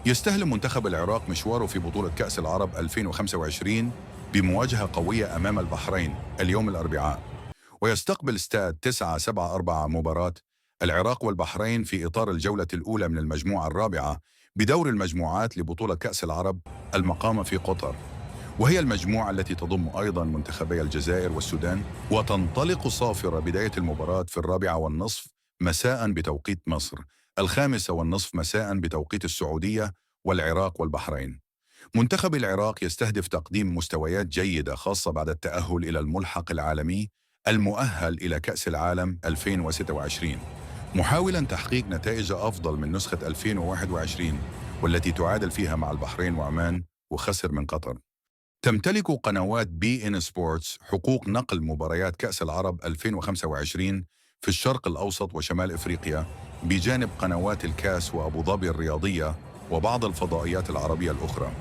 يستهل منتخب العراق مشواره في بطولة كأس العرب 2025 بمواجهة قوية أمام البحرين اليوم الأربعاء، ويستقبل استاد 974 مباراة العراق والبحرين في إطار الجولة الأولى من المجموعة الرابعة بدور المجموعات لبطولة كأس العرب المقامة في قطر، وهي المجموعة التي تضم أيضا منتخبي الجزائر والسودان. وتنطلق صافرة بداية المباراة في 1:30 مساء بتوقيت مصر، 5:30 مساء بتوقيت السعودية والعراق والبحرين. منتخب العراق يستهدف تقديم مستويات جيدة خاصة بعد التأهل إلى الملحق العالمي المؤهل إلى كأس العالم 2026، محاولا تحقيق نتائج أفضل من نسخة 2021 والتي تعادل فيها مع البحرين وعمان وخسر من قطر. تمتلك قنوات بي إن سبورتس حقوق نقل مباريات كأس العرب 2025 في الشرق الأوسط وشمال إفريقيا، بجانب قنوات الكاس وأبو ظبي الرياضية وبعض الفضائيات العربية الأخرى.